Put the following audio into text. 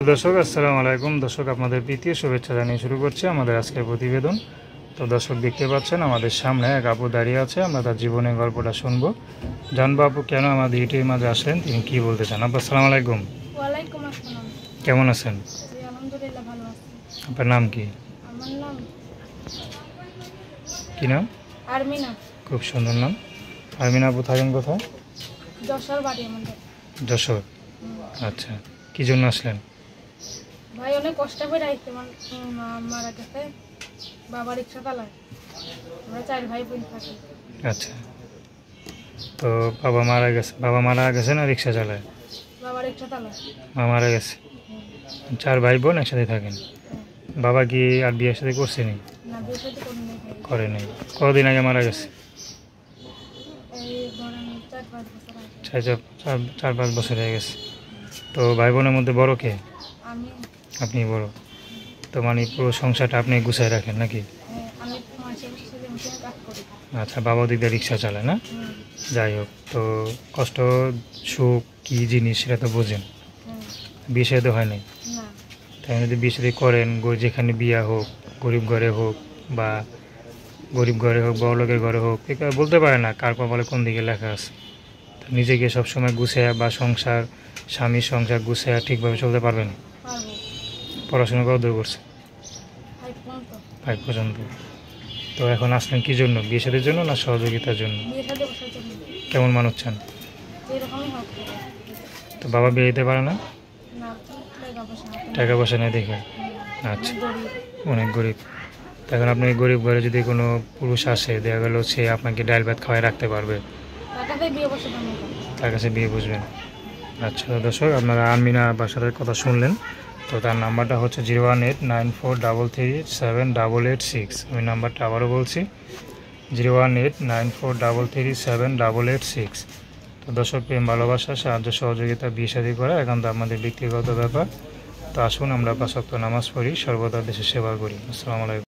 দর্শক আসসালামু আলাইকুম। দর্শক আপনাদের প্রীতি শুভেচ্ছা জানিয়ে শুরু করছি আমাদের আজকের প্রতিবেদন। তো দর্শক দেখতে পাচ্ছেন আমাদের সামনে এক আপু দাঁড়িয়ে আছে, আমরা তার জীবনের গল্পটা শুনবো, জানবো আপু কেন আমাদের ইউটিউবের মাঝে আসলেন, তিনি কি বলতে চান। আপু আসসালামু আলাইকুম। ওয়ালাইকুম আসসালাম। কেমন আছেন? জি, আলহামদুলিল্লাহ ভালো আছি। আপনার নাম কি? আমার নাম কি নাম? আরমিনা। খুব সুন্দর নাম। আরমিনা আপু থাকেন কোথায়? যশোর বাড়ি আমাদের। যশোর। আচ্ছা, কি জন্য আসলেন? ভাই অনেক কষ্ট করে আইতে মারা গেছে, বাবা রিক্সা চালায়, আমরা 4 ভাই বোন থাকি। আচ্ছা, তো বাবা মারা গেছে না রিক্সা চালায়? বাবা রিক্সা চালায়। মা মারা গেছে। 4 ভাই বোন একসাথে থাকেন। বাবা কি আর বিয়ে সাথে করছেনি? না, বিয়ে শাদী করি নাই ভাই। করে নেই। কতদিন আগে মারা গেছে? এই ধরেন 4-5 বছর আগে। 4-5 বছর হয়ে গেছে। তো ভাই বোনের মধ্যে বড় কে? আমি আপনি বড়। তো মানে পুরো সংসারটা আপনি গুছাই রাখেন নাকি? আমি মাসে ছেলে মেশিনে কাজ করি। আচ্ছা, বাবা দিক দিয়ে রিক্সা চালায় না? হুম, যাই হোক, তো কষ্ট সুখ কী জিনিস সেটা তো বোঝেন। হুম। বিয়ে সাথে হয় নাই। না, তাই যদি বিয়ে সাথে করেন, যেখানে বিয়া হোক, গরিব ঘরে হোক বা গরিব ঘরে হোক, বড়লোকের ঘরে হোক, এটা বলতে পারে না কার কপালে কোন দিকে লেখা আছে। তো নিজেকে সবসময় গুছাইয়া বা স্বামীর সংসার গুছাইয়া ঠিকভাবে চলতে পারবেন। পারবো। পড়াশোনা কত দূর করছে? 5 পর্যন্ত। 5 পর্যন্ত। তো এখন আসলেন কী জন্য? বিয়ে সাথের জন্য না সহযোগিতার জন্য? বিয়ে শাদী বসার জন্য কেমন মানুষ চান? যেরকমই হোক। তো বাবা বিয়ে দিতে পারে না? না, টাকা পয়সা হাতে নেই। টাকা পয়সা নেই দেখে? আচ্ছা, অনেক গরিব। অনেক গরিব। তো এখন আপনি গরিব ঘরে যদি কোনো পুরুষ আসে, দেখা গেল সে আপনাকে ডাল ভাত খাওয়াই রাখতে পারবে, টাকাতে বিয়ে বসে জন্য তার কাছে বিয়ে বুঝবেন। আচ্ছা দর্শক, আপনারা আরমিনা বাসারের কথা শুনলেন। তো তার নাম্বারটা হচ্ছে 01894337886। ওই নাম্বারটা আবারও বলছি, 01894337886। তো দর্শক, প্রেম ভালোবাসা সাহায্য সহযোগিতা বিয়ে শাদী করা এখন তো আমাদের ব্যক্তিগত ব্যাপার। তো আসুন আমরা 5 ওয়াক্ত নামাজ পড়ি, সর্বদা দেশের সেবা করি। আসসালামু আলাইকুম।